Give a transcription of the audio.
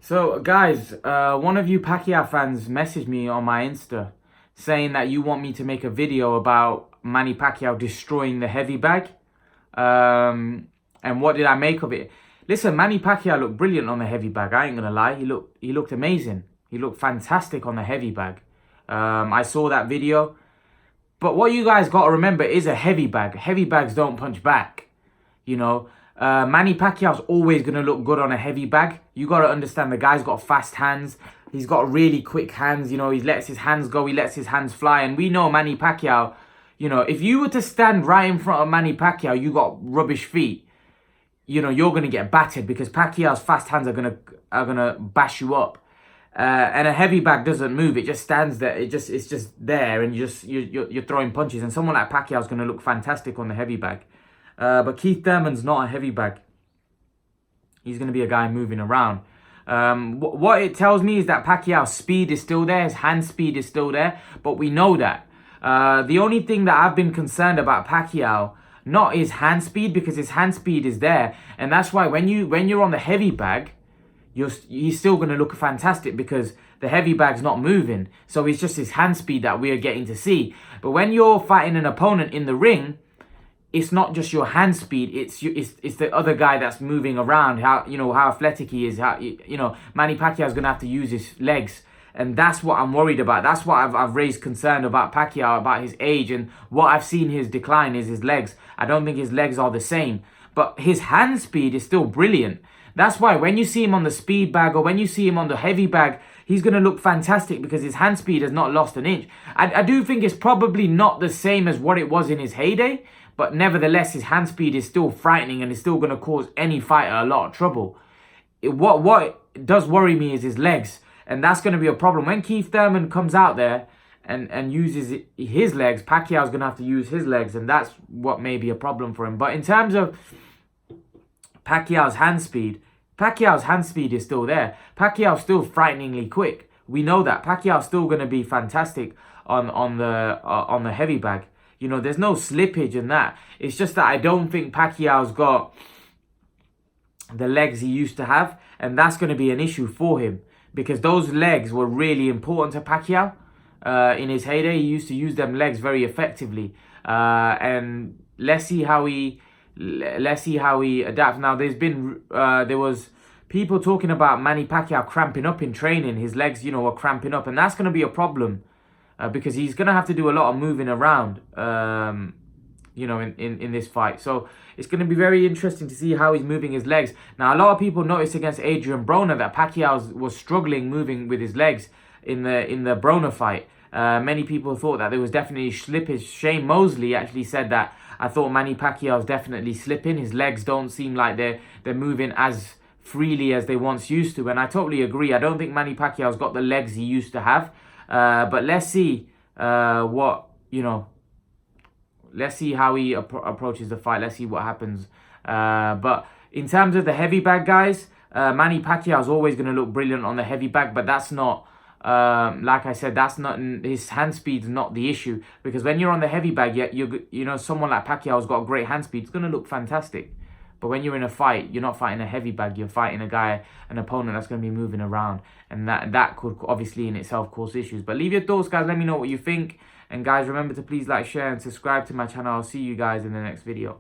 So, guys, one of you Pacquiao fans messaged me on my Insta saying that you want me to make a video about Manny Pacquiao destroying the heavy bag. And what did I make of it? Listen, Manny Pacquiao looked brilliant on the heavy bag. I ain't gonna lie. He looked amazing. He looked fantastic on the heavy bag. I saw that video. But what you guys got to remember is a heavy bag. Heavy bags don't punch back. You know, Manny Pacquiao's always going to look good on a heavy bag. You got to understand the guy's got fast hands. He's got really quick hands. You know, he lets his hands go. He lets his hands fly. And we know Manny Pacquiao, you know, if you were to stand right in front of Manny Pacquiao, you got rubbish feet. You know, you're going to get battered because Pacquiao's fast hands are gonna bash you up. And a heavy bag doesn't move; it just stands there. It's just there, and you're throwing punches. And someone like Pacquiao is going to look fantastic on the heavy bag. But Keith Thurman's not a heavy bag. He's going to be a guy moving around. What it tells me is that Pacquiao's speed is still there. His hand speed is still there. But we know that. The only thing that I've been concerned about Pacquiao, not his hand speed, because his hand speed is there. And that's why when you're on the heavy bag, he's still going to look fantastic because the heavy bag's not moving. So it's just his hand speed that we are getting to see. But when you're fighting an opponent in the ring, it's not just your hand speed. It's the other guy that's moving around. How athletic he is. Manny Pacquiao's going to have to use his legs. And that's what I'm worried about. That's what I've raised concern about Pacquiao, about his age. And what I've seen his decline is his legs. I don't think his legs are the same. But his hand speed is still brilliant. That's why when you see him on the speed bag or when you see him on the heavy bag, he's going to look fantastic because his hand speed has not lost an inch. I do think it's probably not the same as what it was in his heyday, but nevertheless, his hand speed is still frightening and is still going to cause any fighter a lot of trouble. What does worry me is his legs, and that's going to be a problem. When Keith Thurman comes out there and uses his legs, Pacquiao's going to have to use his legs, and that's what may be a problem for him. But in terms of Pacquiao's hand speed is still there. Pacquiao's still frighteningly quick. We know that. Pacquiao's still going to be fantastic on the heavy bag. You know, there's no slippage in that. It's just that I don't think Pacquiao's got the legs he used to have, and that's going to be an issue for him because those legs were really important to Pacquiao in his heyday. He used to use them legs very effectively, and let's see how he adapts. Now, there was people talking about Manny Pacquiao cramping up in training. His legs, were cramping up, and that's going to be a problem because he's going to have to do a lot of moving around, in this fight. So it's going to be very interesting to see how he's moving his legs. Now, a lot of people noticed against Adrian Broner that Pacquiao was struggling moving with his legs in the Broner fight. Many people thought that there was definitely slippage. Shane Mosley actually said that, I thought Manny Pacquiao's definitely slipping. His legs don't seem like they're moving as freely as they once used to. And I totally agree. I don't think Manny Pacquiao's got the legs he used to have. But let's see let's see how he approaches the fight. Let's see what happens. But in terms of the heavy bag, guys, Manny Pacquiao's always going to look brilliant on the heavy bag, but that's not, like I said, that's not, his hand speed's not the issue, because when you're on the heavy bag, someone like Pacquiao's got great hand speed, it's going to look fantastic. But when you're in a fight, you're not fighting a heavy bag, you're fighting an opponent that's going to be moving around, and that could obviously in itself cause issues. But leave your thoughts, guys. Let me know what you think. And guys, remember to please like, share and subscribe to my channel. I'll see you guys in the next video.